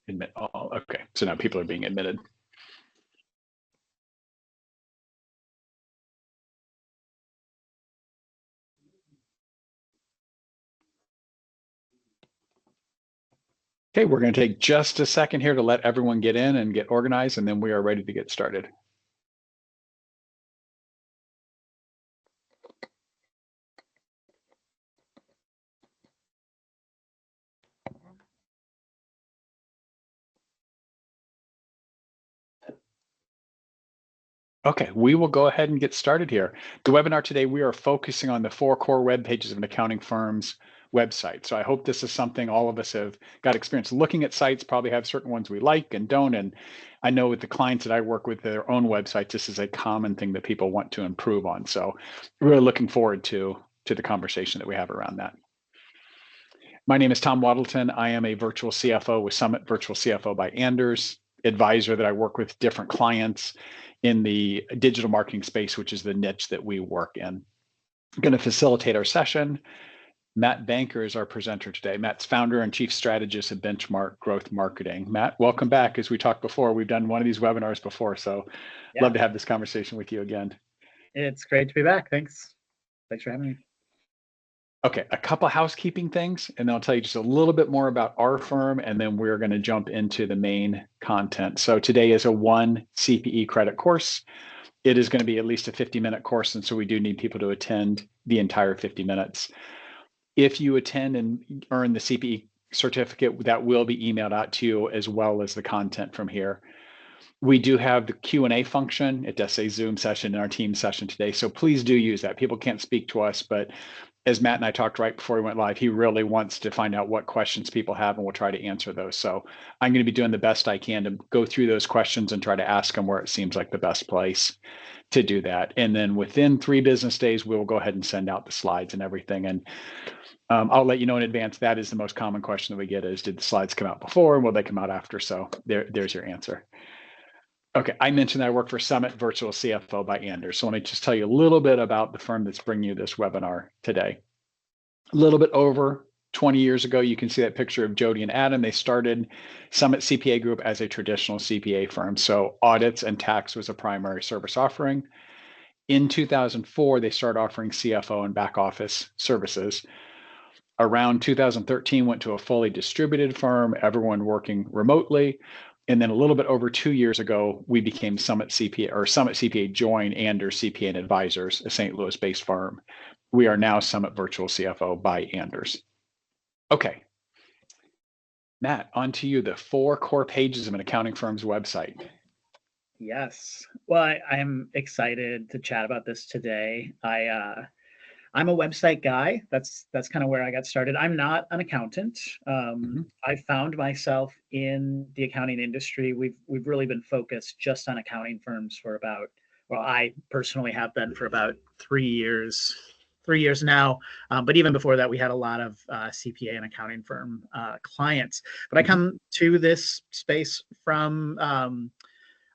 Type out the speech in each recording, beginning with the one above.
Admit all. Okay, so now people are being admitted. Okay, we're going to take just a second here to let everyone get in and get organized, and then we are ready to get started. Okay, we will go ahead and get started here. The webinar today, we are focusing on the 4 core web pages of an accounting firm's website. So I hope this is something all of us have got experience looking at sites, probably have certain ones we like and don't. And I know with the clients that I work with, their own websites, this is a common thing that people want to improve on. So really looking forward to the conversation that we have around that. My name is Tom Wadelton. I am a virtual CFO with Summit Virtual CFO by Anders, advisor that I work with different clients in the digital marketing space, which is the niche that we work in. I'm going to facilitate our session. Matt Banker is our presenter today. Matt's founder and chief strategist at Benchmark Growth Marketing. Matt, welcome back. As we talked before, we've done one of these webinars before, so love to have this conversation with you again. It's great to be back. Thanks for having me. Okay, a couple of housekeeping things, and then I'll tell you just a little bit more about our firm, and then we're going to jump into the main content. So today is a 1 CPE credit course. It is going to be at least a 50-minute course, and so we do need people to attend the entire 50 minutes. If you attend and earn the CPE certificate, that will be emailed out to you, as well as the content from here. We do have the Q&A function. It does say Zoom session in our team session today, so please do use that. People can't speak to us, but as Matt and I talked right before we went live, he really wants to find out what questions people have, and we'll try to answer those. So I'm going to be doing the best I can to go through those questions and try to ask them where it seems like the best place to do that. And then within 3 business days, we will go ahead and send out the slides and everything. And I'll let you know in advance, that is the most common question that we get is, did the slides come out before and will they come out after? So there's your answer. Okay, I mentioned that I work for Summit Virtual CFO by Anders. So let me just tell you a little bit about the firm that's bringing you this webinar today. A little bit over 20 years ago, you can see that picture of Jody and Adam. They started Summit CPA Group as a traditional CPA firm. So audits and tax was a primary service offering. In 2004, they started offering CFO and back office services. Around 2013, went to a fully distributed firm, everyone working remotely. And then a little bit over 2 years ago, we became Summit CPA, or Summit CPA joined Anders CPA and Advisors, a St. Louis-based firm. We are now Summit Virtual CFO by Anders. Okay, Matt, on to you, the 4 core pages of an accounting firm's website. Yes, well, I'm excited to chat about this today. I'm a website guy. That's kind of where I got started. I'm not an accountant. I found myself in the accounting industry. We've really been focused just on accounting firms for about, well, I personally have been for about 3 years. 3 years now, but even before that, we had a lot of CPA and accounting firm clients. But I come to this space from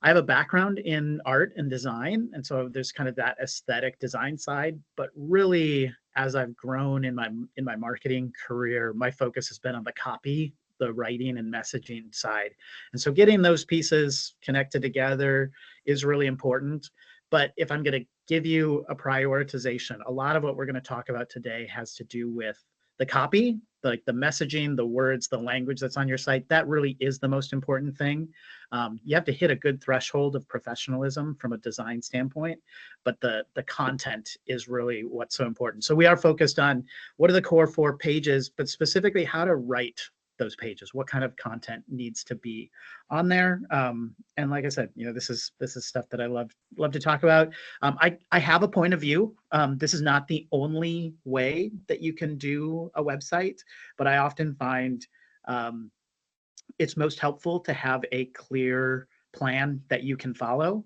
I have a background in art and design, and so there's kind of that aesthetic design side. But really, as I've grown in my marketing career, my focus has been on the copy, the writing and messaging side. And so getting those pieces connected together is really important. But if I'm going to give you a prioritization, a lot of what we're going to talk about today has to do with the copy, like the messaging, the words, the language that's on your site. That really is the most important thing. You have to hit a good threshold of professionalism from a design standpoint, but the content is really what's so important. So we are focused on what are the core 4 pages, but specifically how to write those pages, what kind of content needs to be on there. And like I said, this is stuff that I love to talk about. I have a point of view. This is not the only way that you can do a website, but I often find it's most helpful to have a clear plan that you can follow,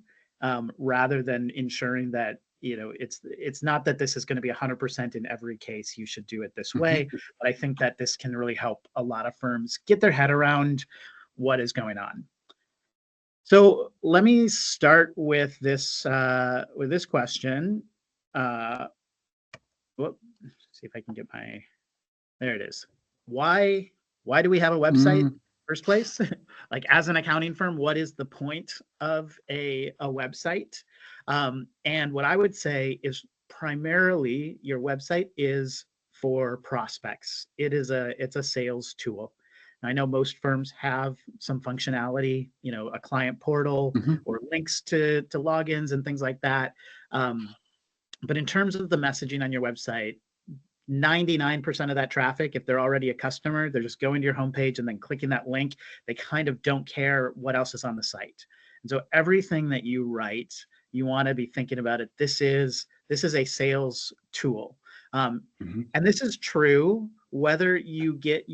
rather than ensuring that it's not that this is going to be 100% in every case. You should do it this way, but I think that this can really help a lot of firms get their head around what is going on. So let me start with this question. See if I can get there it is. Why do we have a website? first place. Like as an accounting firm, what is the point of a website? And what I would say is primarily your website is for prospects. It's a sales tool. I know most firms have some functionality, a client portal Mhm. or links to logins and things like that. But in terms of the messaging on your website, 99% of that traffic, if they're already a customer, they're just going to your homepage and then clicking that link. They kind of don't care what else is on the site. And so everything that you write, you want to be thinking about it. This is a sales tool. Mhm. And this is true whether you get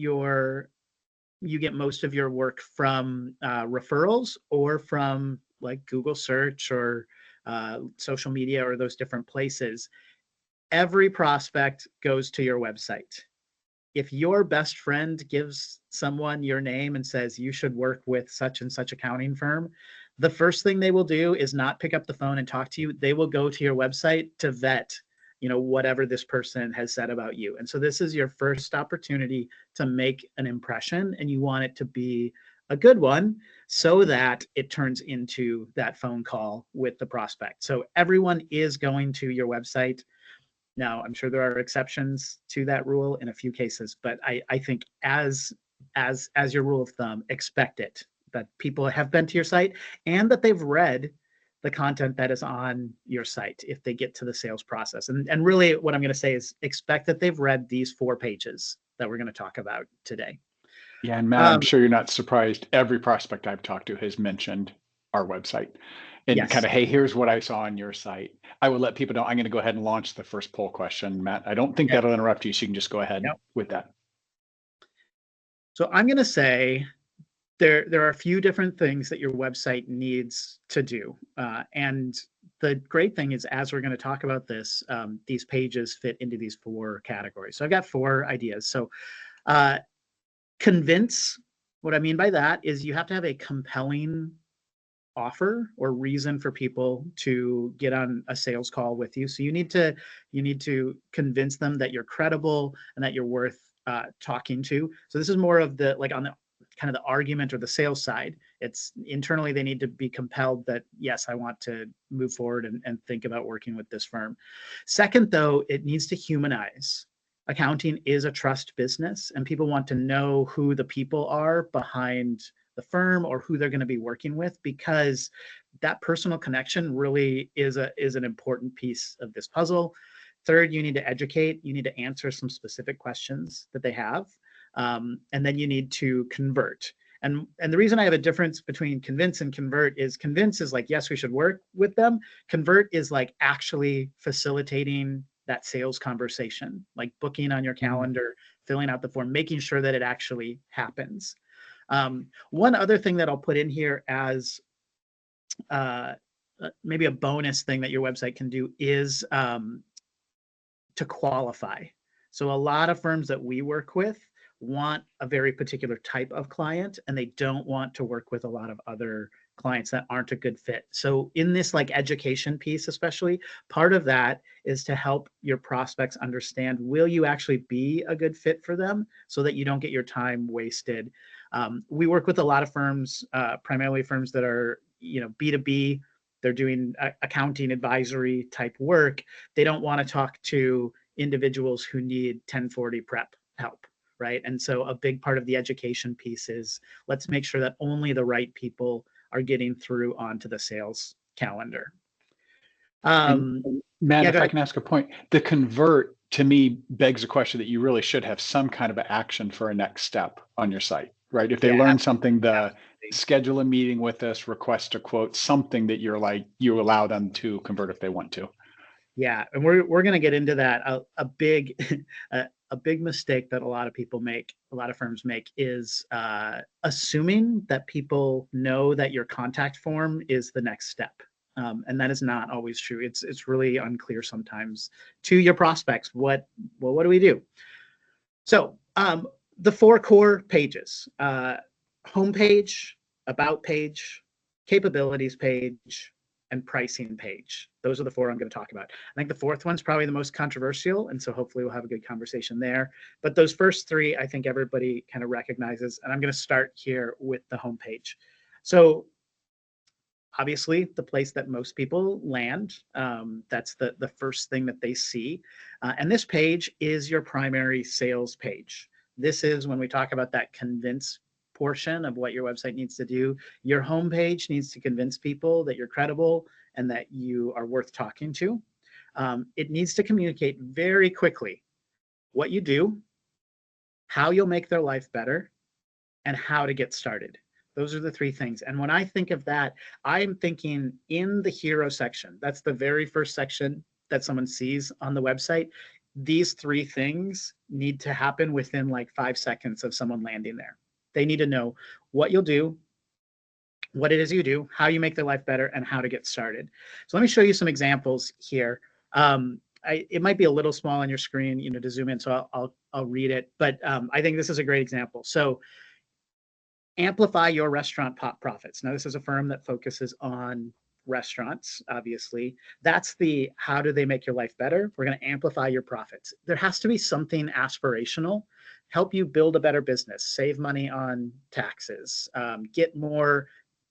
most of your work from referrals or from like Google search or social media or those different places. Every prospect goes to your website. If your best friend gives someone your name and says you should work with such and such accounting firm, the first thing they will do is not pick up the phone and talk to you. They will go to your website to vet, whatever this person has said about you. And so this is your first opportunity to make an impression, and you want it to be a good one so that it turns into that phone call with the prospect. So everyone is going to your website. Now, I'm sure there are exceptions to that rule in a few cases, but I think as your rule of thumb, expect it, that people have been to your site and that they've read the content that is on your site if they get to the sales process. And really what I'm going to say is expect that they've read these 4 pages that we're going to talk about today. Yeah, and Matt, I'm sure you're not surprised. Every prospect I've talked to has mentioned our website and kind Yes. of, hey, here's what I saw on your site. I will let people know. I'm going to go ahead and launch the first poll question, Matt. I don't think Okay. that'll interrupt you, so you can just go ahead Yep. with that. So I'm going to say there are a few different things that your website needs to do. And the great thing is, as we're going to talk about this, these pages fit into these 4 categories. So I've got 4 ideas. So convince, what I mean by that is you have to have a compelling offer or reason for people to get on a sales call with you. So you need to convince them that you're credible and that you're worth talking to. So this is more of the like on the kind of the argument or the sales side. It's internally they need to be compelled that yes, I want to move forward and think about working with this firm. Second, though, it needs to humanize. Accounting is a trust business, and people want to know who the people are behind the firm or who they're going to be working with, because that personal connection really is an important piece of this puzzle. Third, you need to educate. You need to answer some specific questions that they have, and then you need to convert. And the reason I have a difference between convince and convert is convince is like, yes, we should work with them. Convert is like actually facilitating that sales conversation, like booking on your calendar, filling out the form, making sure that it actually happens. One other thing that I'll put in here as maybe a bonus thing that your website can do is to qualify. So a lot of firms that we work with want a very particular type of client, and they don't want to work with a lot of other clients that aren't a good fit. So in this like education piece, especially, part of that is to help your prospects understand, will you actually be a good fit for them so that you don't get your time wasted. We work with a lot of firms, primarily firms that are, B2B. They're doing accounting advisory type work. They don't want to talk to individuals who need 1040 prep help, right? And so a big part of the education piece is let's make sure that only the right people are getting through onto the sales calendar. And Matt, Yeah, if go I ahead. can ask a point, the convert to me begs a question that you really should have some kind of action for a next step on your site, right? If they Yeah, learn something, the absolutely. schedule a meeting with us, request a quote, something that you're like, you allow them to convert if they want to. Yeah, and we're going to get into that. A big a big mistake that a lot of people make, a lot of firms make, is assuming that people know that your contact form is the next step, and that is not always true. It's really unclear sometimes to your prospects. What do we do? So the 4 core pages: homepage, about page, capabilities page, and pricing page. Those are the four I'm going to talk about. I think the fourth one's probably the most controversial, and so hopefully we'll have a good conversation there. But those first three, I think everybody kind of recognizes, and I'm going to start here with the homepage. So obviously the place that most people land, that's the first thing that they see. And this page is your primary sales page. This is when we talk about that convince portion of what your website needs to do. Your homepage needs to convince people that you're credible and that you are worth talking to. It needs to communicate very quickly what you do, how you'll make their life better, and how to get started. Those are the three things. And when I think of that, I'm thinking in the hero section. That's the very first section that someone sees on the website. These three things need to happen within like 5 seconds of someone landing there. They need to know what you'll do, what it is you do, how you make their life better, and how to get started. So let me show you some examples here. It might be a little small on your screen, to zoom in, so I'll read it. But I think this is a great example. So amplify your restaurant profits. Now, this is a firm that focuses on restaurants, obviously. That's the how do they make your life better? We're going to amplify your profits. There has to be something aspirational, help you build a better business, save money on taxes, get more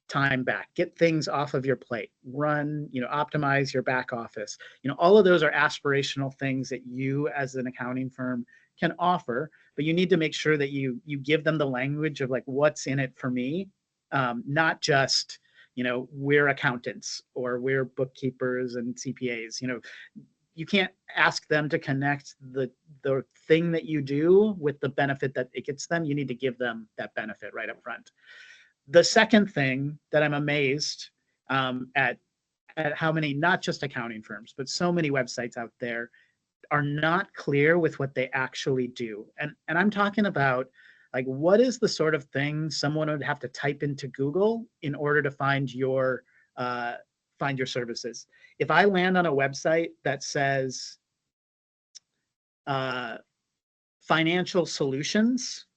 time back, get things off of your plate, run, optimize your back office. All of those are aspirational things that you as an accounting firm can offer, but you need to make sure that you give them the language of like, what's in it for me, not just, we're accountants or we're bookkeepers and CPAs. You can't ask them to connect the thing that you do with the benefit that it gets them. You need to give them that benefit right up front. The second thing that I'm amazed at how many, not just accounting firms, but so many websites out there are not clear with what they actually do. And I'm talking about like, what is the sort of thing someone would have to type into Google in order to find your services? If I land on a website that says financial solutions,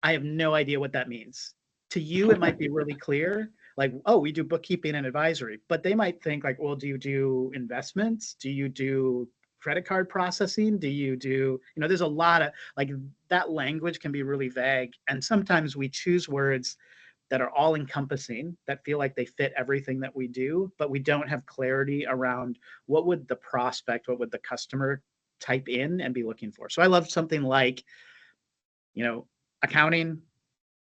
I have no idea what that means. To you, it might be really clear, like, oh, we do bookkeeping and advisory, but they might think like, well, do you do investments? Do you do credit card processing? Do you do, there's a lot of like, that language can be really vague. And sometimes we choose words that are all encompassing, that feel like they fit everything that we do, but we don't have clarity around what would the prospect, what would the customer type in and be looking for. So I love something like, accounting,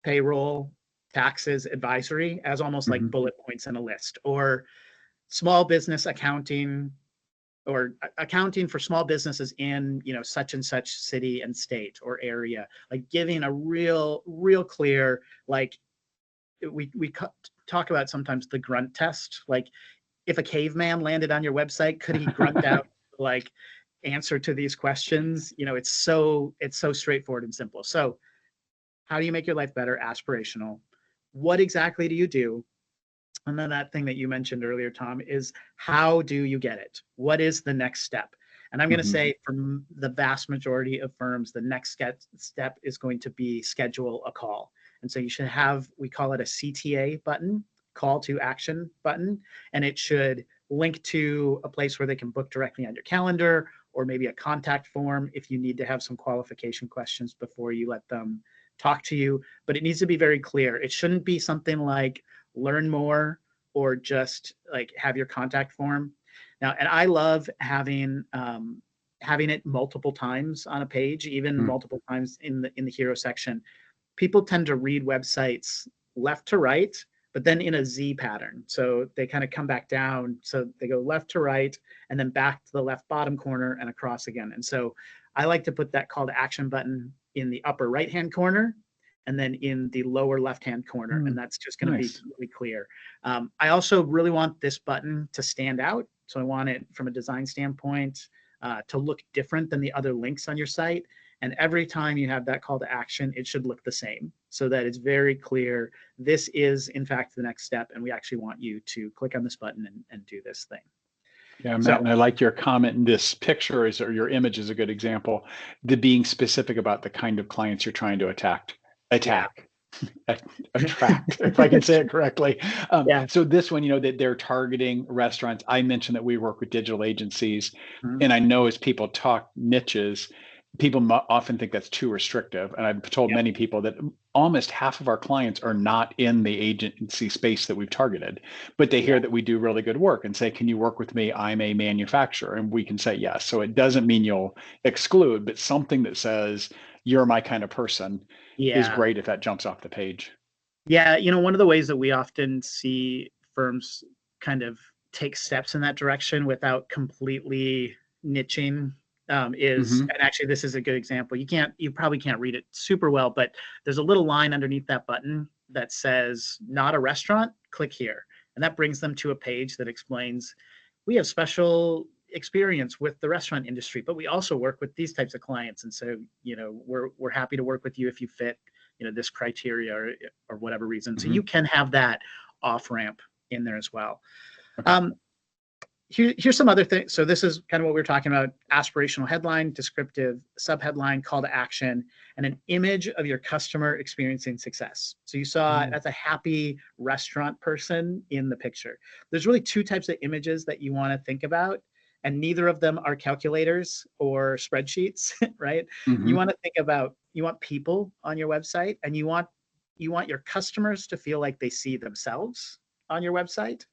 payroll, taxes, advisory as almost like bullet points in a list, or small business accounting, or accounting for small businesses in, such and such city and state or area, like giving a real clear, like we talk about sometimes the grunt test. Like if a caveman landed on your website, could he grunt out like answer to these questions? It's so straightforward and simple. So how do you make your life better? Aspirational. What exactly do you do? And then that thing that you mentioned earlier, Tom, is how do you get it? What is the next step? And I'm going to say for the vast majority of firms, the next step is going to be schedule a call. And so you should have, we call it a CTA button, call to action button, and it should link to a place where they can book directly on your calendar, or maybe a contact form if you need to have some qualification questions before you let them talk to you. But it needs to be very clear. It shouldn't be something like learn more or just like have your contact form. Now, and I love having it multiple times on a page, even multiple times in the hero section. People tend to read websites left to right, but then in a Z pattern. So they kind of come back down. So they go left to right and then back to the left bottom corner and across again. And so I like to put that call to action button in the upper right-hand corner and then in the lower left-hand corner. And that's just going to be really clear. I also really want this button to stand out. So I want it from a design standpoint to look different than the other links on your site. And every time you have that call to action, it should look the same so that it's very clear. This is, in fact, the next step. And we actually want you to click on this button and do this thing. Yeah, Matt, and I like your comment in this picture or your image is a good example. The being specific about the kind of clients you're trying to attack. Yeah. attract, if I can say it correctly. Yeah. So this one, that they're targeting restaurants. I mentioned that we work with digital agencies, Mhm. and I know as people talk niches, people often think that's too restrictive. And I've told Yep. many people that almost half of our clients are not in the agency space that we've targeted, but they hear Yeah. that we do really good work and say, "Can you work with me? I'm a manufacturer," and we can say yes. So it doesn't mean you'll exclude, but something that says you're my kind of person is Yeah. great if that jumps off the page. Yeah. One of the ways that we often see firms kind of take steps in that direction without completely niching is, Hmm. and actually, this is a good example. You probably can't read it super well, but there's a little line underneath that button that says, "Not a restaurant, click here." And that brings them to a page that explains, we have special experience with the restaurant industry, but we also work with these types of clients. And so, we're happy to work with you if you fit, this criteria or whatever reason. So Hmm. you can have that off ramp in there as well. Okay. Um, here's some other things. So this is kind of what we were talking about: aspirational headline, descriptive subheadline, call to action, and an image of your customer experiencing success. So you saw Mm. that's a happy restaurant person in the picture. There's really two types of images that you want to think about, and neither of them are calculators or spreadsheets, right? You Hmm. want to think about, you want people on your website, and you want your customers to feel like they see themselves on your website,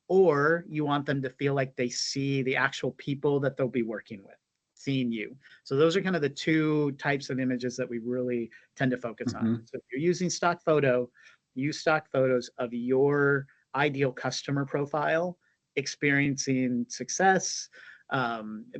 or you want them to feel like they see the actual people that they'll be working with, seeing you. So those are kind of the two types of images that we really tend to focus on. Hmm. So if you're using stock photo, use stock photos of your ideal customer profile experiencing success,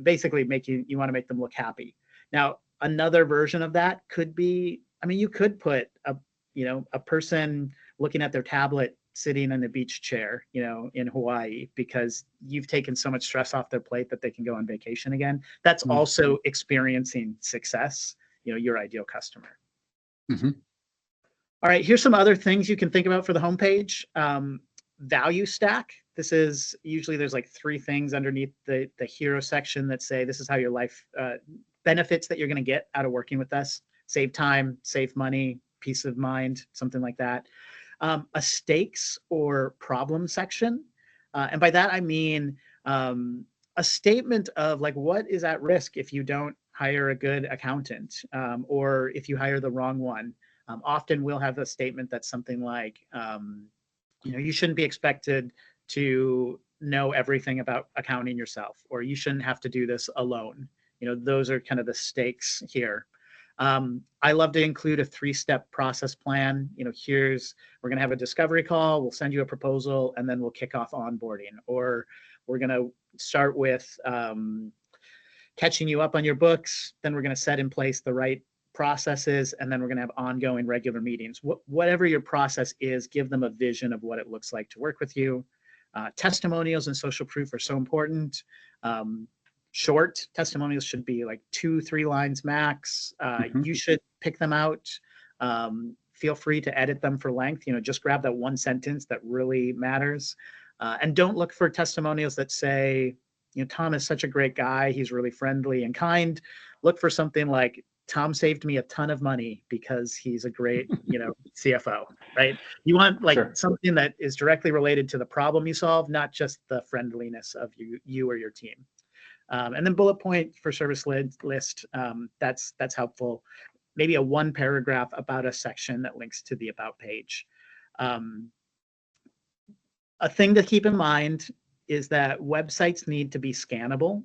basically making, you want to make them look happy. Now, another version of that could be, I mean, you could put a person looking at their tablet sitting in a beach chair, in Hawaii, because you've taken so much stress off their plate that they can go on vacation again. That's also experiencing success, your ideal customer. Hmm. All right, here's some other things you can think about for the homepage. Value stack. This is usually, there's like three things underneath the hero section that say this is how your life benefits that you're going to get out of working with us: save time, save money, peace of mind, something like that. A stakes or problem section. And by that, I mean a statement of like, what is at risk if you don't hire a good accountant, or if you hire the wrong one. Often we'll have a statement that's something like, you shouldn't be expected to know everything about accounting yourself, or you shouldn't have to do this alone. Those are kind of the stakes here. I love to include a 3-step process plan. We're going to have a discovery call, we'll send you a proposal, and then we'll kick off onboarding. Or we're going to start with catching you up on your books, then we're going to set in place the right processes, and then we're going to have ongoing regular meetings. Whatever your process is, give them a vision of what it looks like to work with you. Testimonials and social proof are so important. Short testimonials should be like 2-3 lines max. Hmm. You should pick them out. Feel free to edit them for length. Just grab that one sentence that really matters. And don't look for testimonials that say, Tom is such a great guy, he's really friendly and kind. Look for something like, Tom saved me a ton of money because he's a great, CFO, right? You want like Sure. something that is directly related to the problem you solve, not just the friendliness of you or your team. And then bullet point for service list. That's helpful. Maybe a 1 paragraph about a section that links to the about page. Um, a thing to keep in mind is that websites need to be scannable.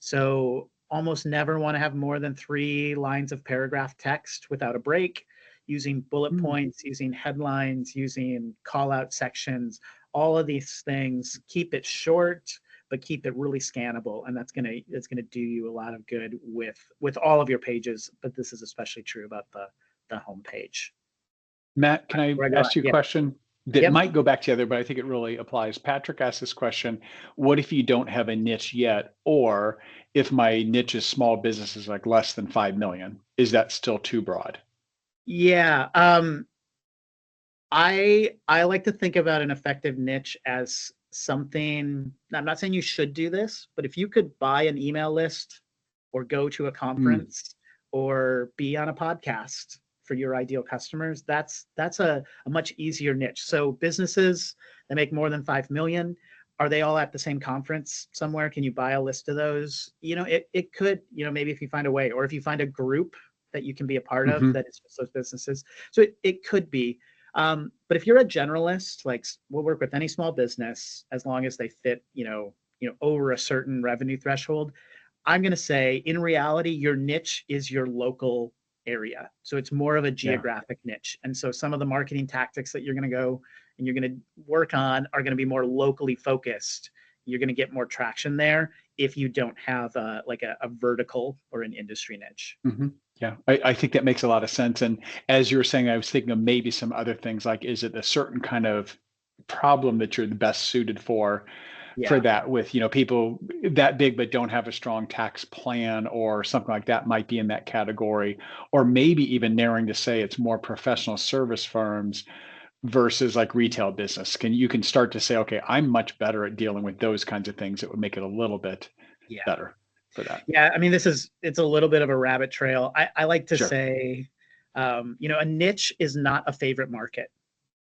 So almost never want to have more than 3 lines of paragraph text without a break, using bullet Mm. points, using headlines, using call out sections. All of these things, keep it short, but keep it really scannable. And it's gonna do you a lot of good with all of your pages, but this is especially true about the home page. Matt, can I Where I go on. ask you a Yeah. question that Yep. might go back to the other, but I think it really applies? Patrick asked this question: what if you don't have a niche yet, or if my niche is small businesses, like less than 5 million? Is that still too broad? Yeah. I like to think about an effective niche as something. I'm not saying you should do this, but if you could buy an email list or go to a Mm. conference or be on a podcast for your ideal customers, that's a much easier niche. So businesses that make more than 5 million, are they all at the same conference somewhere? Can you buy a list of those? It could, maybe if you find a way, or if you find a group that you can be a part of that is just those businesses. So it could be. But if you're a generalist, like we'll work with any small business as long as they fit, over a certain revenue threshold. I'm going to say in reality, your niche is your local area. So it's more of a geographic niche. And so some of the marketing tactics that you're going to go and you're going to work on are going to be more locally focused. You're going to get more traction there if you don't have a vertical or an industry niche. Yeah, I think that makes a lot of sense. And as you were saying, I was thinking of maybe some other things, like, is it a certain kind of problem that you're the best suited for that, with, people that big but don't have a strong tax plan or something like that might be in that category, or maybe even narrowing to say it's more professional service firms versus like retail business. You can start to say, okay, I'm much better at dealing with those kinds of things. It would make it a little bit better for that. Yeah, I mean, it's a little bit of a rabbit trail. I like to say, a niche is not a favorite market.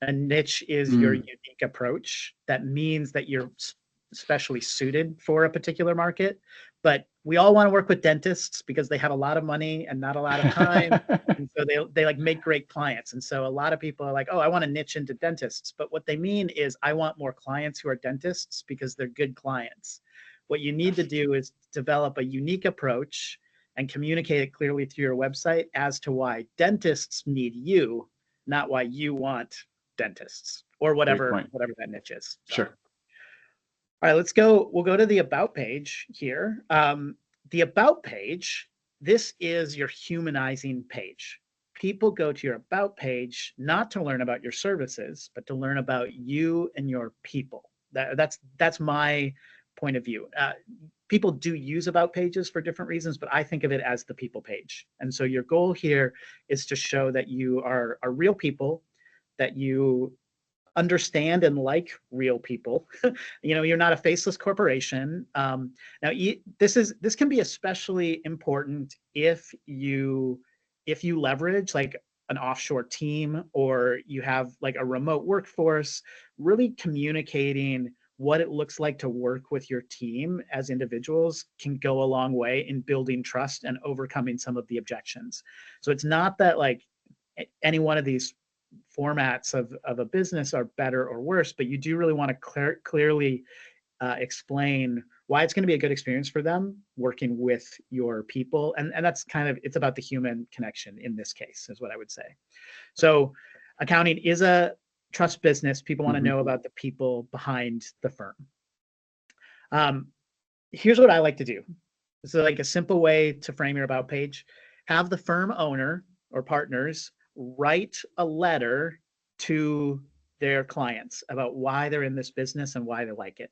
A niche is your unique approach. That means that you're especially suited for a particular market. But we all want to work with dentists because they have a lot of money and not a lot of time. And so they like make great clients. And so a lot of people are like, oh, I want to niche into dentists. But what they mean is I want more clients who are dentists because they're good clients. What you need to do is develop a unique approach and communicate it clearly through your website as to why dentists need you, not why you want dentists, or whatever that niche is. So. Sure. All right, we'll go to the about page here. The about page, this is your humanizing page. People go to your about page not to learn about your services, but to learn about you and your people. That's my point of view. People do use about pages for different reasons, but I think of it as the people page. And so your goal here is to show that you are real people, that you understand and like real people. You're not a faceless corporation. Now, this can be especially important if you leverage like an offshore team, or you have like a remote workforce. Really communicating what it looks like to work with your team as individuals can go a long way in building trust and overcoming some of the objections. So it's not that like any one of these formats of a business are better or worse, but you do really want to clearly explain why it's going to be a good experience for them working with your people. And that's it's about the human connection in this case, is what I would say. So accounting is a trust business. People want to know about the people behind the firm. Here's what I like to do. So like a simple way to frame your about page: have the firm owner or partners write a letter to their clients about why they're in this business and why they like it.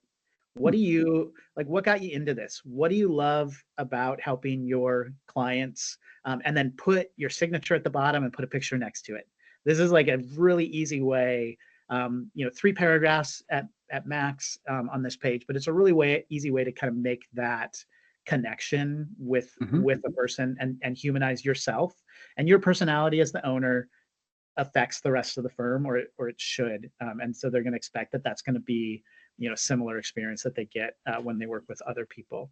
What do you like? What got you into this? What do you love about helping your clients? And then put your signature at the bottom and put a picture next to it. This is like a really easy way. 3 paragraphs at max on this page, but it's a really easy way to kind of make that connection with a person and humanize yourself, and your personality as the owner affects the rest of the firm, or it should. And so they're going to expect that that's going to be, similar experience that they get when they work with other people.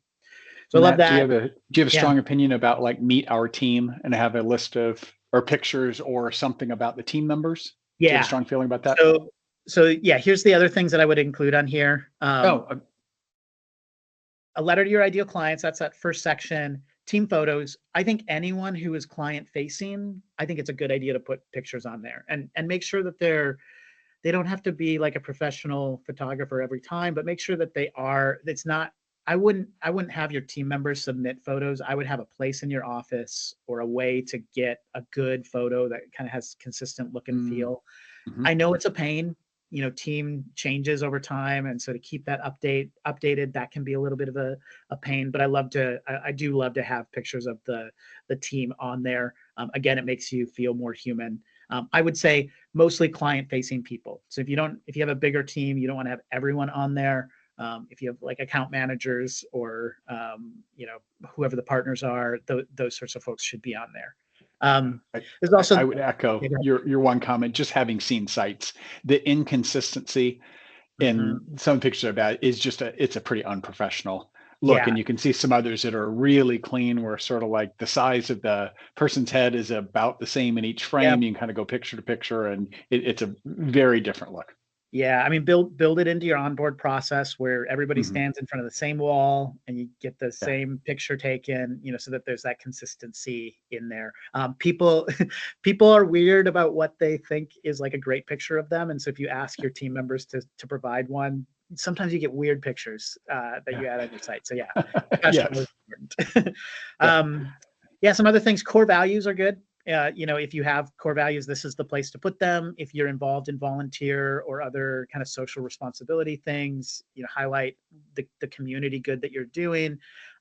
So I love that. Do you have a strong opinion about like meet our team and have a list of or pictures or something about the team members? Yeah. Do you have a strong feeling about that? So yeah, here's the other things that I would include on here. A letter to your ideal clients. That's that first section. Team photos. I think anyone who is client facing, I think it's a good idea to put pictures on there and make sure that they don't have to be like a professional photographer every time, but make sure that they are. It's not. I wouldn't have your team members submit photos. I would have a place in your office or a way to get a good photo that kind of has consistent look and feel. I know it's a pain. Team changes over time, and so to keep that updated, that can be a little bit of a pain. But I do love to have pictures of the team on there. Again, it makes you feel more human. I would say mostly client-facing people. So if you have a bigger team, you don't want to have everyone on there. If you have like account managers or whoever the partners are, those sorts of folks should be on there. There's also, I would echo your one comment. Just having seen sites, the inconsistency in some pictures are bad is just it's a pretty unprofessional look. yeah, And you can see some others that are really clean, where sort of like the size of the person's head is about the same in each yeah. frame. You can kind of go picture to picture, and it's a very different look. Yeah, I mean, build it into your onboard process where everybody Mhm. stands in front of the same wall and you get the Yeah. same picture taken, so that there's that consistency in there. People people are weird about what they think is like a great picture of them, and so if you ask your team members to provide one, sometimes you get weird pictures that Yeah. you add on your site. So yeah, Yes. professional is important. Yeah. Yeah, some other things. Core values are good. If you have core values, this is the place to put them. If you're involved in volunteer or other kind of social responsibility things, highlight the community good that you're doing.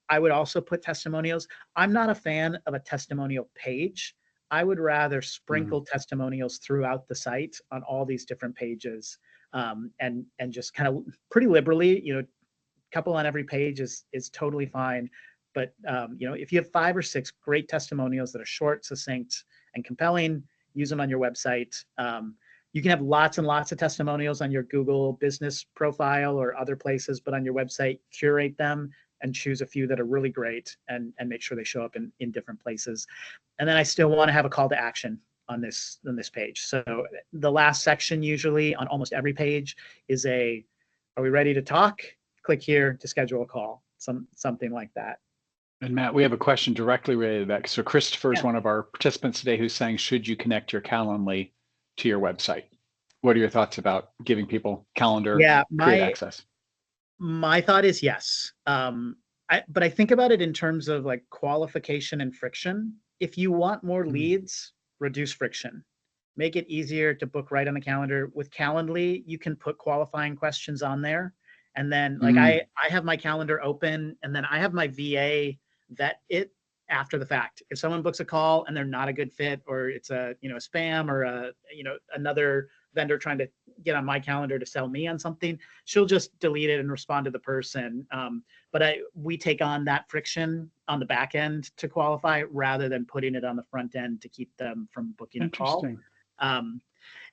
I would also put testimonials. I'm not a fan of a testimonial page. I would rather Mhm. sprinkle testimonials throughout the site on all these different pages, and just kind of pretty liberally. Couple on every page is totally fine. But if you have 5 or 6 great testimonials that are short, succinct, and compelling, use them on your website. You can have lots and lots of testimonials on your Google business profile or other places, but on your website, curate them and choose a few that are really great and make sure they show up in different places. And then I still want to have a call to action on this page. So the last section usually on almost every page is are we ready to talk? Click here to schedule a call, something like that. And Matt, we have a question directly related to that. So Christopher is Yeah. one of our participants today who's saying, should you connect your Calendly to your website? What are your thoughts about giving people calendar Yeah, create access? my thought is yes. But I think about it in terms of like qualification and friction. If you want more Mm. leads, reduce friction. Make it easier to book right on the calendar. With Calendly, you can put qualifying questions on there. And then like Mm. I have my calendar open and then I have my VA vet it after the fact. If someone books a call and they're not a good fit, or it's a spam, or another vendor trying to get on my calendar to sell me on something, she'll just delete it and respond to the person. But we take on that friction on the back end to qualify rather than putting it on the front end to keep them from booking a call. Interesting.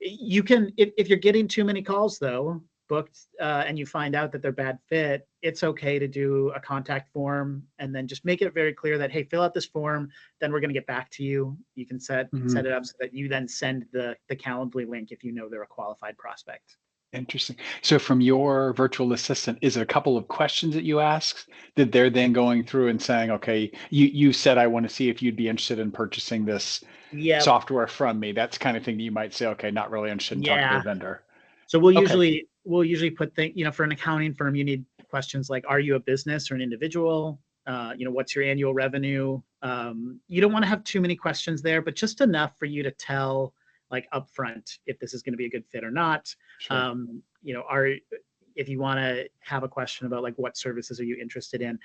You can, if you're getting too many calls though, booked, and you find out that they're bad fit, it's okay to do a contact form and then just make it very clear that, hey, fill out this form, then we're going to get back to you. You can set Mhm. it up so that you then send the Calendly link if you know they're a qualified prospect. Interesting. So from your virtual assistant, is it a couple of questions that you ask that they're then going through and saying, okay, you said, I want to see if you'd be interested in purchasing this Yeah, software from me. That's kind of thing that you might say, okay, not really interested in talking to yeah. the vendor. So we'll Okay. usually put things, for an accounting firm, you need questions like, are you a business or an individual? What's your annual revenue? You don't want to have too many questions there, but just enough for you to tell like upfront if this is going to be a good fit or not. Sure. Um, if you want to have a question about like what services are you interested in,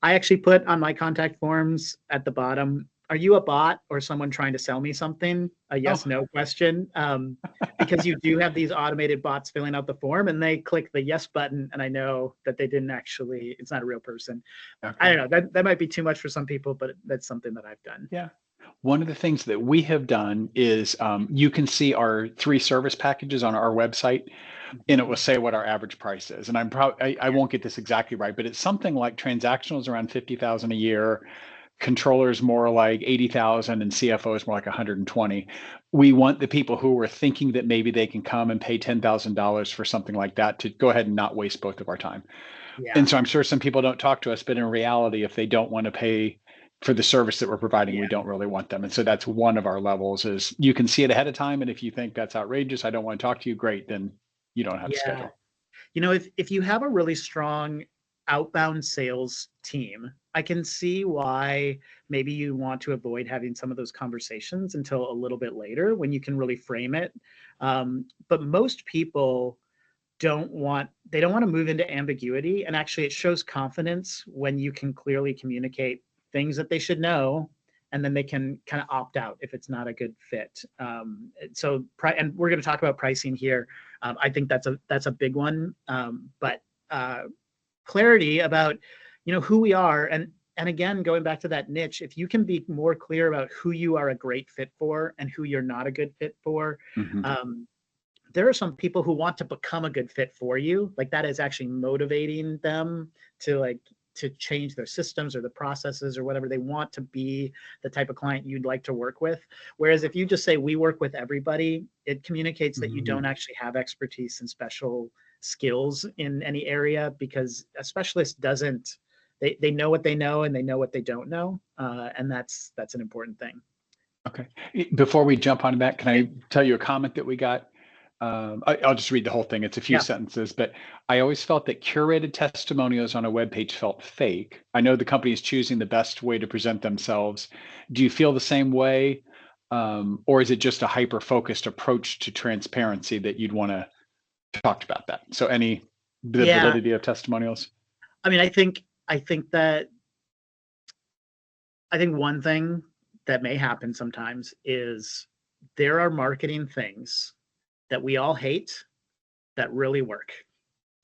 I actually put on my contact forms at the bottom, are you a bot or someone trying to sell me something? A yes, Oh, no question. Because you do have these automated bots filling out the form and they click the yes button. And I know that they didn't actually, it's not a real person. I okay. don't know, that might be too much for some people, but that's something that I've done. Yeah. One of the things that we have done is you can see our 3 service packages on our website, and it will Mhm. say what our average price is. And I Yeah. won't get this exactly right, but it's something like transactional is around 50,000 a year, controllers more like 80,000, and CFO is more like 120. We want the people who are thinking that maybe they can come and pay $10,000 for something like that to go ahead and not waste both of our time. Yeah. And so I'm sure some people don't talk to us, but in reality, if they don't want to pay for the service that we're providing, Yeah. we don't really want them. And so that's one of our levels is you can see it ahead of time. And if you think that's outrageous, I don't want to talk to you, great, then you don't have to Yeah. schedule. If you have a really strong outbound sales team, I can see why maybe you want to avoid having some of those conversations until a little bit later when you can really frame it. But most people they don't want to move into ambiguity. And actually, it shows confidence when you can clearly communicate things that they should know, and then they can kind of opt out if it's not a good fit. And we're going to talk about pricing here. I think that's a big one. But clarity about who we are, and And again, going back to that niche, if you can be more clear about who you are a great fit for and who you're not a good fit for, Mm-hmm. there are some people who want to become a good fit for you. Like that is actually motivating them to change their systems or the processes or whatever. They want to be the type of client you'd like to work with. Whereas if you just say we work with everybody, it communicates that you don't actually have expertise and special skills in any area, because a specialist doesn't, they know what they know and they know what they don't know. And that's an important thing. Okay. Before we jump on that, can I tell you a comment that we got? I'll just read the whole thing. It's a few sentences, but I always felt that curated testimonials on a web page felt fake. I know the company is choosing the best way to present themselves. Do you feel the same way? Or is it just a hyper-focused approach to transparency that you'd want to talk about that? So the validity of testimonials? I mean, I think one thing that may happen sometimes is there are marketing things that we all hate that really work.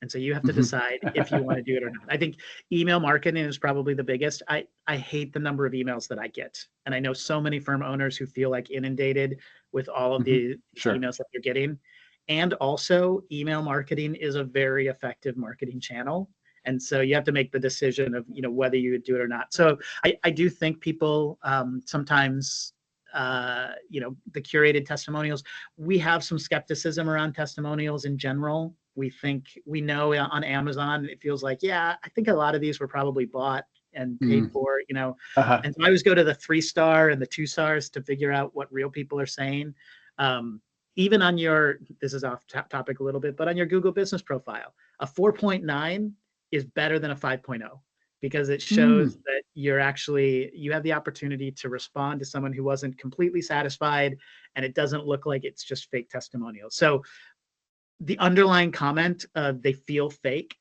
And so you have to decide if you want to do it or not. I think email marketing is probably the biggest. I hate the number of emails that I get. And I know so many firm owners who feel like inundated with all of the emails that they're getting. And also, email marketing is a very effective marketing channel. And so you have to make the decision of, whether you would do it or not. So I do think people sometimes, the curated testimonials, we have some skepticism around testimonials in general. We know on Amazon, it feels like, I think a lot of these were probably bought and paid for, And so I always go to the 3-star and the 2 stars to figure out what real people are saying. Even on this is off topic a little bit, but on your Google business profile, a 4.9 is better than a 5.0 because it shows that you have the opportunity to respond to someone who wasn't completely satisfied, and it doesn't look like it's just fake testimonials. So the underlying comment of they feel fake,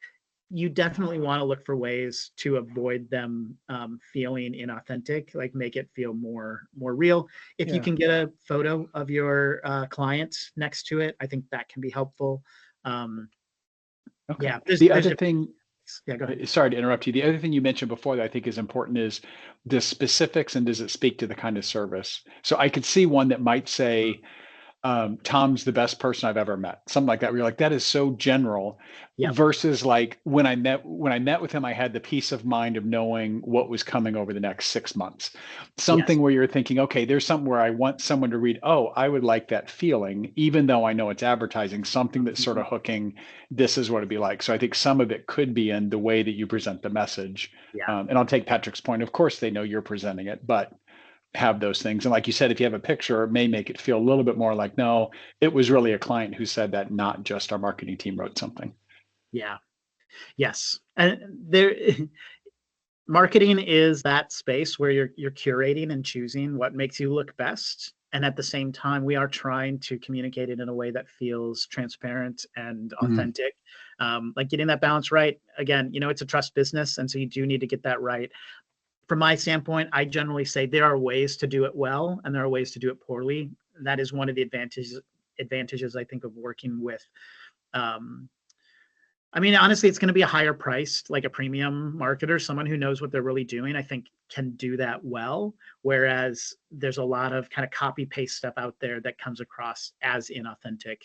you definitely want to look for ways to avoid them feeling inauthentic, like make it feel more real. If you can get a photo of your client next to it, I think that can be helpful. Okay. The other thing, go ahead. Sorry to interrupt you. The other thing you mentioned before that I think is important is the specifics, and does it speak to the kind of service? So I could see one that might say, Tom's the best person I've ever met. Something like that, where you're like, that is so general. Versus like when I met with him, I had the peace of mind of knowing what was coming over the next 6 months. Something where you're thinking, okay, there's something where I want someone to read, oh, I would like that feeling, even though I know it's advertising, something that's sort of hooking, this is what it'd be like. So I think some of it could be in the way that you present the message. And I'll take Patrick's point. Of course, they know you're presenting it, but have those things. And like you said, if you have a picture, it may make it feel a little bit more like, no, it was really a client who said that, not just our marketing team wrote something. Yes. And marketing is that space where you're curating and choosing what makes you look best. And at the same time, we are trying to communicate it in a way that feels transparent and authentic. Like getting that balance right. Again, it's a trust business. And so you do need to get that right. From my standpoint, I generally say there are ways to do it well and there are ways to do it poorly. That is one of the advantages I think of working with. I mean, honestly, it's going to be a higher priced, like a premium marketer, someone who knows what they're really doing, I think can do that well. Whereas there's a lot of kind of copy paste stuff out there that comes across as inauthentic.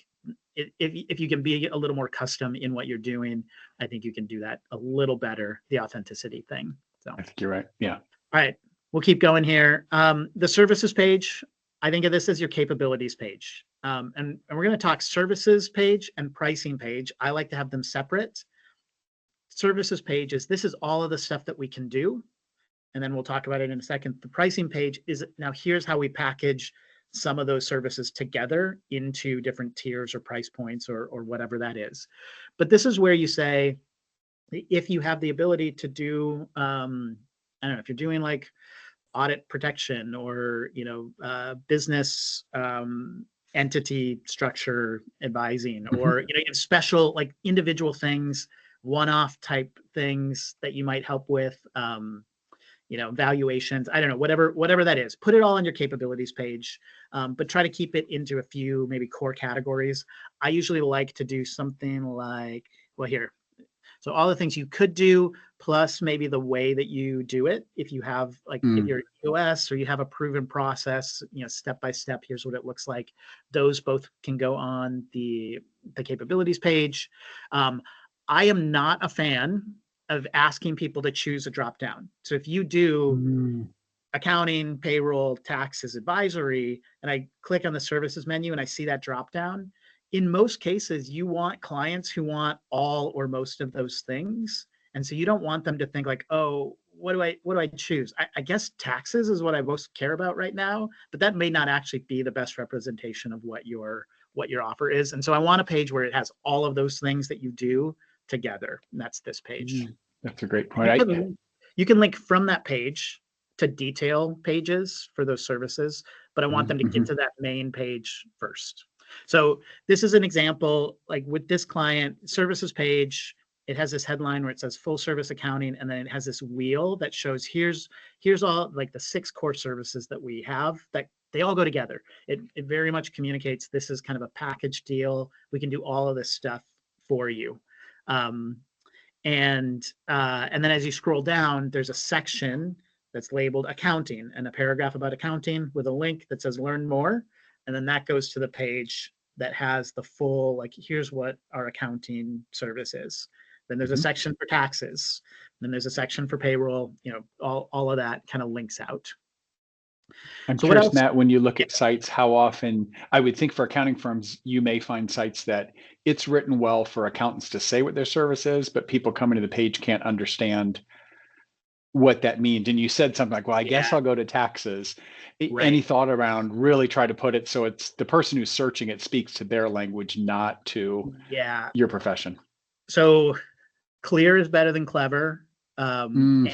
If you can be a little more custom in what you're doing, I think you can do that a little better, the authenticity thing. So I think you're right. Yeah. All right. We'll keep going here. The services page, I think of this as your capabilities page. And we're going to talk services page and pricing page. I like to have them separate. Services page this is all of the stuff that we can do. And then we'll talk about it in a second. The pricing page is now here's how we package some of those services together into different tiers or price points or whatever that is. But this is where you say, if you have the ability to do, I don't know, if you're doing like audit protection or, business entity structure advising, or, special like individual things, one-off type things that you might help with, valuations, I don't know, whatever that is, put it all on your capabilities page, but try to keep it into a few maybe core categories. I usually like to do something like, well, here. So all the things you could do, plus maybe the way that you do it. If you have like, if you're US or you have a proven process, step by step, here's what it looks like. Those both can go on the capabilities page. I am not a fan of asking people to choose a drop down. So if you do accounting, payroll, taxes, advisory, and I click on the services menu and I see that drop down, in most cases, you want clients who want all or most of those things. And so you don't want them to think like, oh, what do I choose? I guess taxes is what I most care about right now, but that may not actually be the best representation of what your offer is. And so I want a page where it has all of those things that you do together. And that's this page. That's a great point. You can link from that page to detail pages for those services, but I want them to get to that main page first. So this is an example, like with this client services page, it has this headline where it says full service accounting, and then it has this wheel that shows here's all like the 6 core services that we have that they all go together. It very much communicates this is kind of a package deal. We can do all of this stuff for you. And then as you scroll down, there's a section that's labeled accounting and a paragraph about accounting with a link that says learn more. And then that goes to the page that has the full, like, here's what our accounting service is. Then there's a section for taxes. Then there's a section for payroll, all of that kind of links out. I'm curious, Matt, when you look at sites, how often, I would think for accounting firms, you may find sites that it's written well for accountants to say what their service is, but people coming to the page can't understand what that means. And you said something like, well, I guess I'll go to taxes. Right. Any thought around really try to put it so it's the person who's searching it speaks to their language, not to your profession? So clear is better than clever. The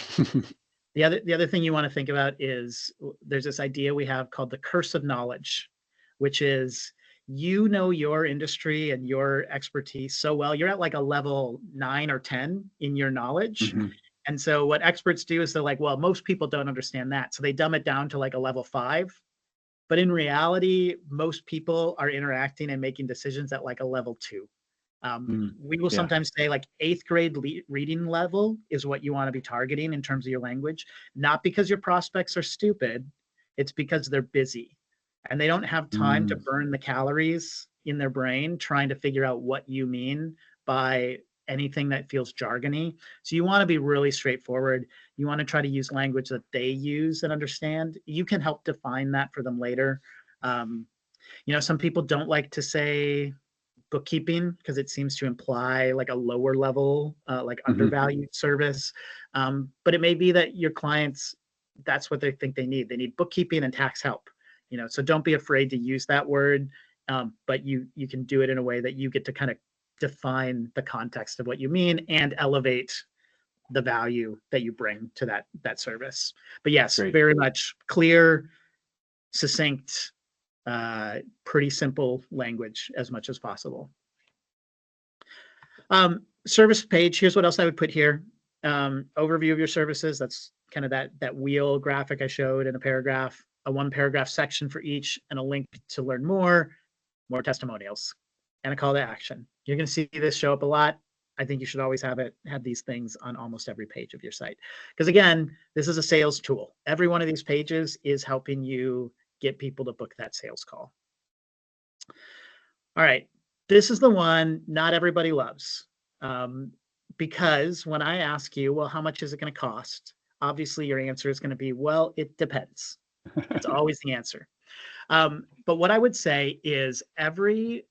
other thing you want to think about is there's this idea we have called the curse of knowledge, which is your industry and your expertise so well. You're at like a level 9 or 10 in your knowledge. And so what experts do is they're like, well, most people don't understand that. So they dumb it down to like a level 5. But in reality, most people are interacting and making decisions at like a level 2. We will sometimes say like 8th grade reading level is what you want to be targeting in terms of your language, not because your prospects are stupid. It's because they're busy and they don't have time to burn the calories in their brain trying to figure out what you mean by anything that feels jargony. So you want to be really straightforward. You want to try to use language that they use and understand. You can help define that for them later. Some people don't like to say bookkeeping because it seems to imply like a lower level, like undervalued service. But it may be that your clients, that's what they think they need. They need bookkeeping and tax help. So don't be afraid to use that word, but you can do it in a way that you get to kind of define the context of what you mean and elevate the value that you bring to that service. But yes, very much clear, succinct, pretty simple language as much as possible. Service page, here's what else I would put here. Overview of your services. That's kind of that wheel graphic I showed in a paragraph, a 1-paragraph section for each, and a link to learn more testimonials, and a call to action. You're going to see this show up a lot. I think you should always have these things on almost every page of your site. Because again, this is a sales tool. Every one of these pages is helping you get people to book that sales call. All right, this is the one not everybody loves. Because when I ask you, well, how much is it going to cost? Obviously, your answer is going to be, well, it depends. It's always the answer. But what I would say is every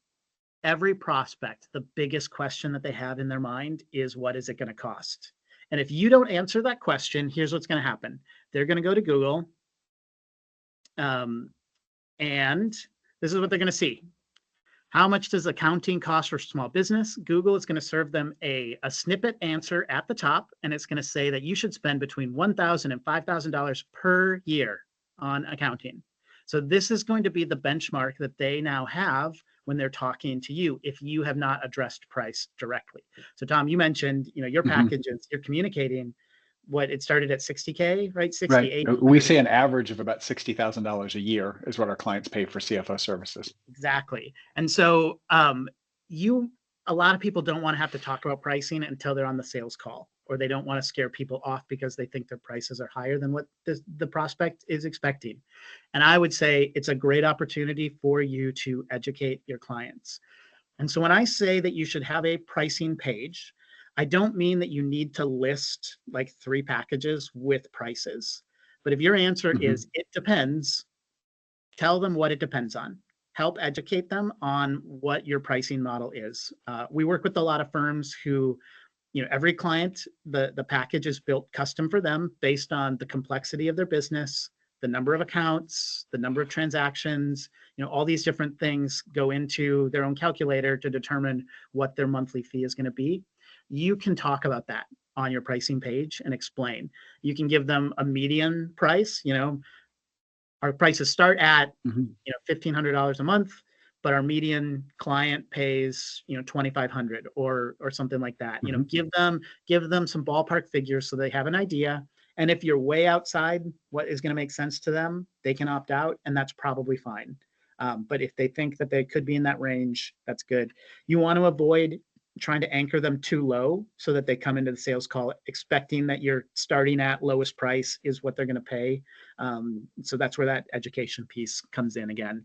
prospect, the biggest question that they have in their mind is, what is it going to cost? And if you don't answer that question, here's what's going to happen. They're going to go to Google, and this is what they're going to see. How much does accounting cost for small business? Google is going to serve them a snippet answer at the top, and it's going to say that you should spend between $1,000 and $5,000 per year on accounting. So this is going to be the benchmark that they now have when they're talking to you if you have not addressed price directly. So Tom, you mentioned, your packages, you're communicating what it started at 60K, right? 68. Right. We say an average of about $60,000 a year is what our clients pay for CFO services. Exactly. And so a lot of people don't want to have to talk about pricing until they're on the sales call. or they don't want to scare people off because they think their prices are higher than what the prospect is expecting. And I would say it's a great opportunity for you to educate your clients. And so when I say that you should have a pricing page, I don't mean that you need to list like 3 packages with prices. But if your answer Mm-hmm. is it depends, tell them what it depends on. Help educate them on what your pricing model is. We work with a lot of firms who, every client, the package is built custom for them based on the complexity of their business, the number of accounts, the number of transactions, all these different things go into their own calculator to determine what their monthly fee is going to be. You can talk about that on your pricing page and explain. You can give them a median price. Our prices start at Mm-hmm. $1,500 a month, but our median client pays $2,500 or something like that. Mm-hmm. Give them some ballpark figures so they have an idea. And if you're way outside what is going to make sense to them, they can opt out, and that's probably fine. But if they think that they could be in that range, that's good. You want to avoid trying to anchor them too low so that they come into the sales call expecting that you're starting at lowest price is what they're going to pay. So that's where that education piece comes in again.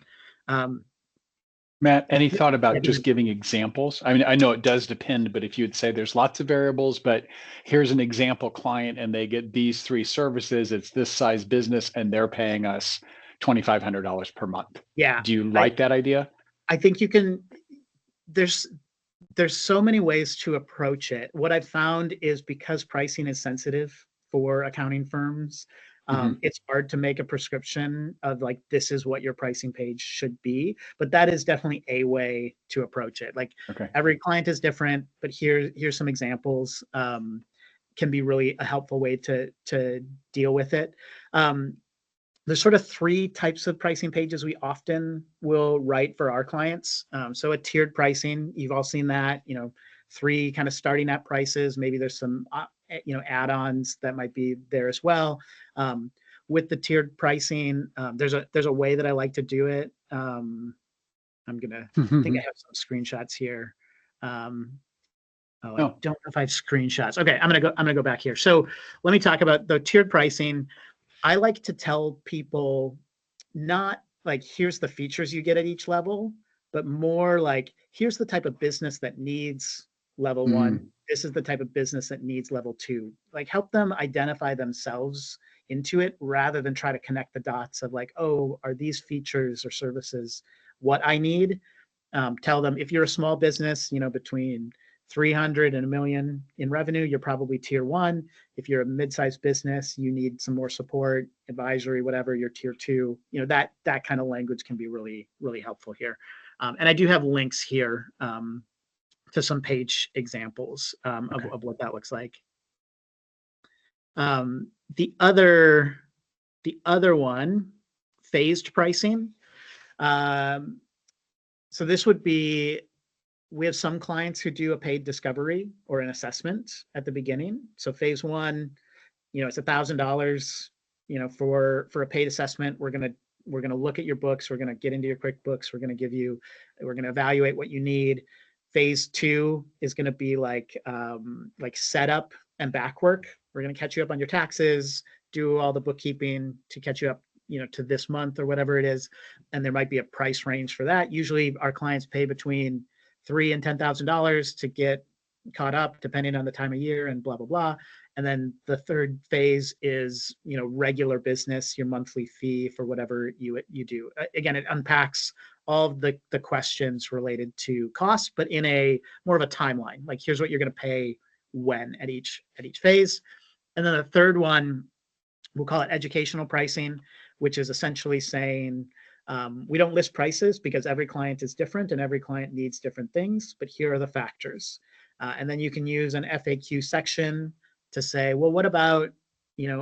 Matt, any thought about just giving examples? I mean, I know it does depend, but if you would say there's lots of variables, but here's an example client and they get these 3 services, it's this size business, and they're paying us $2,500 per month. Yeah. Do you like that idea? I think you can, there's so many ways to approach it. What I've found is because pricing is sensitive for accounting firms, it's hard to make a prescription of like, this is what your pricing page should be, but that is definitely a way to approach it. Like every client is different, but here's some examples, can be really a helpful way to deal with it. There's sort of 3 types of pricing pages we often will write for our clients. So a tiered pricing, you've all seen that, 3 kind of starting at prices. Maybe there's some, add-ons that might be there as well. With the tiered pricing, there's a way that I like to do it. I think I have some screenshots here. I don't know if I have screenshots. Okay, I'm gonna go back here. So let me talk about the tiered pricing. I like to tell people not like, here's the features you get at each level, but more like, here's the type of business that needs level 1. This is the type of business that needs level 2. Like, help them identify themselves into it rather than try to connect the dots of like, oh, are these features or services what I need? Tell them if you're a small business, between 300 and $1 million in revenue, you're probably tier 1. If you're a mid-sized business, you need some more support, advisory, whatever, you're tier 2. That kind of language can be really, really helpful here. And I do have links here to some page examples of what that looks like. The other one, phased pricing. So this would be, we have some clients who do a paid discovery or an assessment at the beginning. So phase 1, it's $1,000, for a paid assessment. We're gonna look at your books. We're gonna get into your QuickBooks. We're gonna evaluate what you need. Phase 2 is gonna be like setup and back work. We're gonna catch you up on your taxes, do all the bookkeeping to catch you up, to this month or whatever it is. And there might be a price range for that. Usually our clients pay between $3,000 and $10,000 to get caught up, depending on the time of year and blah, blah, blah. And then the third phase is, regular business, your monthly fee for whatever you do. Again, it unpacks all of the questions related to costs, but in a more of a timeline. Like, here's what you're going to pay when at each phase. And then the third one, we'll call it educational pricing, which is essentially saying, we don't list prices because every client is different and every client needs different things, but here are the factors. And then you can use an FAQ section to say, well, what about,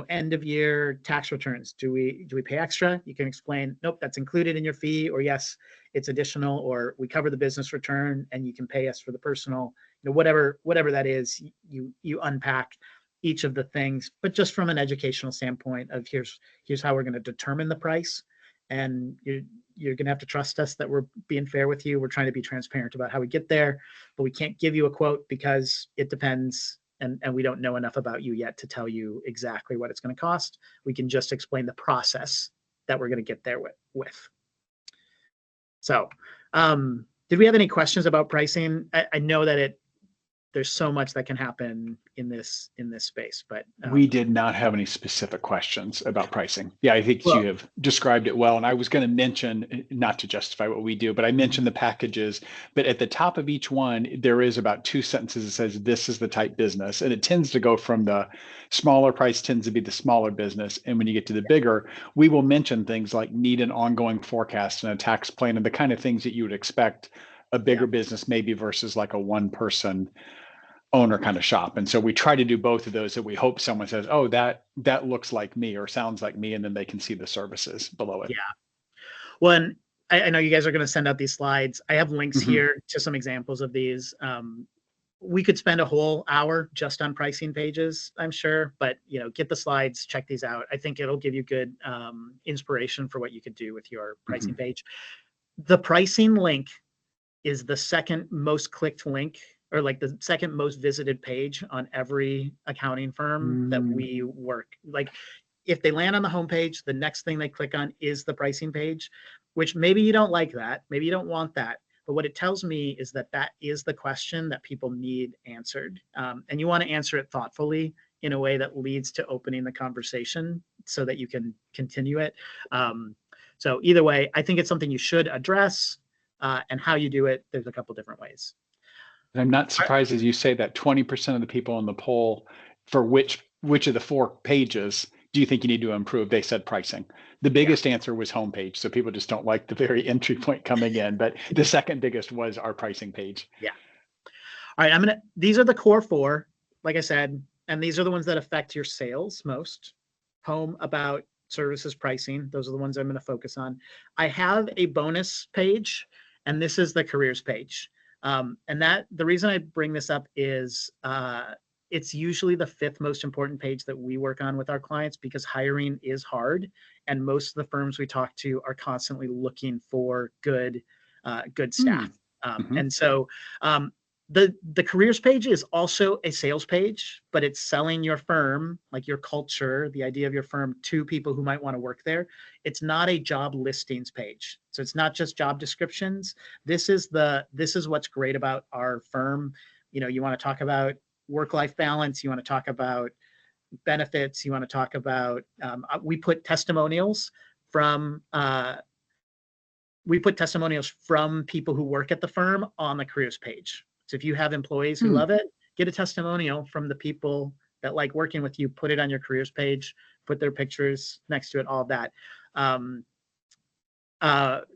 end of year tax returns? Do we pay extra? You can explain, nope, that's included in your fee, or yes, it's additional, or we cover the business return and you can pay us for the personal, whatever that is, you unpack each of the things, but just from an educational standpoint of here's how we're going to determine the price. And you're going to have to trust us that we're being fair with you. We're trying to be transparent about how we get there, but we can't give you a quote because it depends and we don't know enough about you yet to tell you exactly what it's going to cost. We can just explain the process that we're going to get there with. So, did we have any questions about pricing? I know that there's so much that can happen in this space, but we did not have any specific questions about pricing. Yeah, I think well, you have described it well. And I was going to mention, not to justify what we do, but I mentioned the packages. But at the top of each one, there is about 2 sentences that says, this is the type business. And it tends to go from the smaller price tends to be the smaller business. And when you get to the bigger, we will mention things like need an ongoing forecast and a tax plan and the kind of things that you would expect a bigger business maybe versus like a one person owner kind of shop. And so we try to do both of those that we hope someone says, oh, that looks like me or sounds like me. And then they can see the services below it. Yeah. Well, and I know you guys are going to send out these slides. I have links here to some examples of these. We could spend a whole hour just on pricing pages, I'm sure, but get the slides, check these out. I think it'll give you good inspiration for what you could do with your pricing page. The pricing link is the second most clicked link, or like the second most visited page on every accounting firm that we work. Like if they land on the homepage, the next thing they click on is the pricing page, which maybe you don't like that. Maybe you don't want that. But what it tells me is that is the question that people need answered. And you want to answer it thoughtfully in a way that leads to opening the conversation so that you can continue it. So either way, I think it's something you should address. And how you do it, there's a couple different ways. I'm not surprised as you say that 20% of the people in the poll for which of the 4 pages do you think you need to improve? They said pricing. The biggest answer was homepage. So people just don't like the very entry point coming in. But the second biggest was our pricing page. Yeah. All right. These are the core 4, like I said, and these are the ones that affect your sales most. Home, about, services, pricing. Those are the ones I'm going to focus on. I have a bonus page, and this is the careers page. And the reason I bring this up is it's usually the 5th most important page that we work on with our clients because hiring is hard. And most of the firms we talk to are constantly looking for good staff. And so the careers page is also a sales page, but it's selling your firm, like your culture, the idea of your firm, to people who might want to work there. It's not a job listings page. So it's not just job descriptions. This is what's great about our firm. You want to talk about work-life balance. You want to talk about benefits. You want to talk about, we put testimonials from people who work at the firm on the careers page. So if you have employees who love it, get a testimonial from the people that like working with you, put it on your careers page, put their pictures next to it, all of that.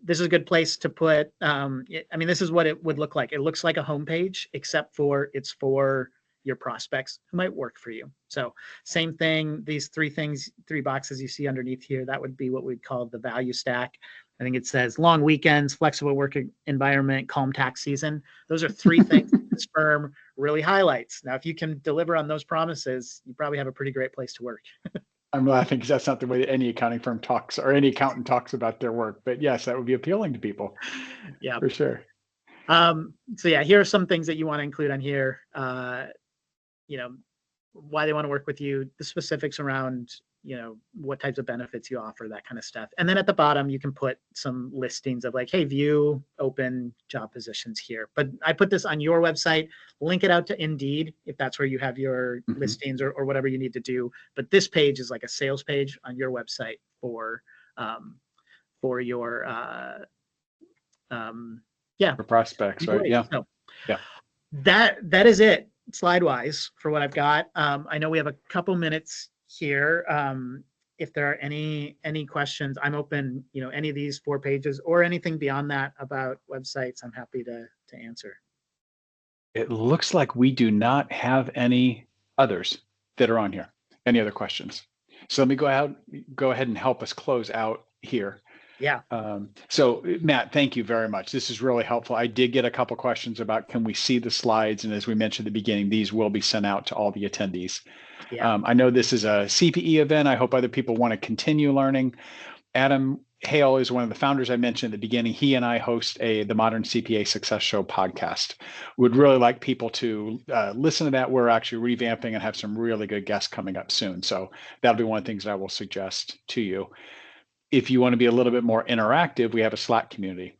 This is a good place to put, this is what it would look like. It looks like a homepage, except for it's for your prospects who might work for you. So same thing, these 3 boxes you see underneath here, that would be what we'd call the value stack. I think it says long weekends, flexible work environment, calm tax season. Those are 3 things this firm really highlights. Now, if you can deliver on those promises, you probably have a pretty great place to work. I'm laughing because that's not the way that any accounting firm talks or any accountant talks about their work. But yes, that would be appealing to people. Yeah, for sure. So yeah, here are some things that you want to include on here. Why they want to work with you, the specifics around, what types of benefits you offer, that kind of stuff. And then at the bottom, you can put some listings of like, hey, view open job positions here. But I put this on your website, link it out to Indeed, if that's where you have your listings or whatever you need to do. But this page is like a sales page on your website for your, for prospects, right? Yeah. So that is it slide wise for what I've got. I know we have a couple minutes here. If there are any questions, I'm open, any of these 4 pages or anything beyond that about websites, I'm happy to answer. It looks like we do not have any others that are on here. Any other questions? So let me go ahead and help us close out here. Yeah. So Matt, thank you very much. This is really helpful. I did get a couple questions about, can we see the slides? And as we mentioned at the beginning, these will be sent out to all the attendees. Yeah. I know this is a CPE event. I hope other people want to continue learning. Adam, Hale is one of the founders I mentioned at the beginning. He and I host the Modern CPA Success Show podcast. Would really like people to listen to that. We're actually revamping and have some really good guests coming up soon. So that'll be one of the things that I will suggest to you. If you want to be a little bit more interactive, we have a Slack community.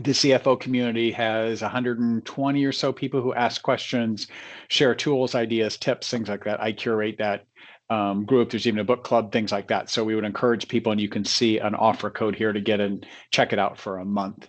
The CFO community has 120 or so people who ask questions, share tools, ideas, tips, things like that. I curate that group. There's even a book club, things like that. So we would encourage people, and you can see an offer code here to get in, check it out for a month.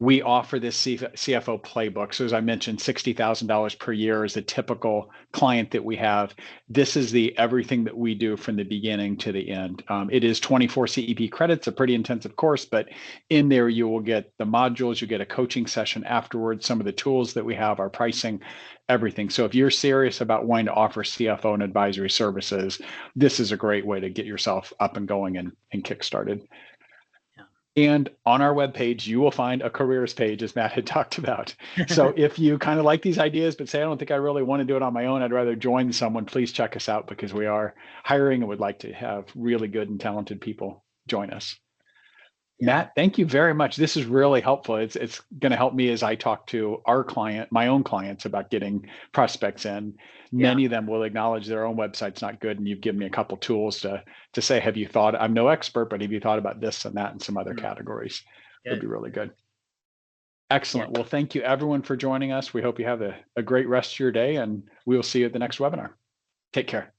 We offer this CFO playbook. So as I mentioned, $60,000 per year is the typical client that we have. This is the everything that we do from the beginning to the end. It is 24 CEP credits, a pretty intensive course, but in there you will get the modules, you get a coaching session afterwards, some of the tools that we have, our pricing, everything. So if you're serious about wanting to offer CFO and advisory services, this is a great way to get yourself up and going and kick-started. And on our webpage, you will find a careers page, as Matt had talked about. So if you kind of like these ideas, but say, I don't think I really want to do it on my own, I'd rather join someone, please check us out, because we are hiring and would like to have really good and talented people join us. Matt, thank you very much. This is really helpful. It's going to help me as I talk to my own clients about getting prospects in. Many of them will acknowledge their own website's not good, and you've given me a couple tools to say, have you thought, I'm no expert, but have you thought about this and that and some other categories? It would be really good. Excellent. Well, thank you everyone for joining us. We hope you have a great rest of your day, and we will see you at the next webinar. Take care.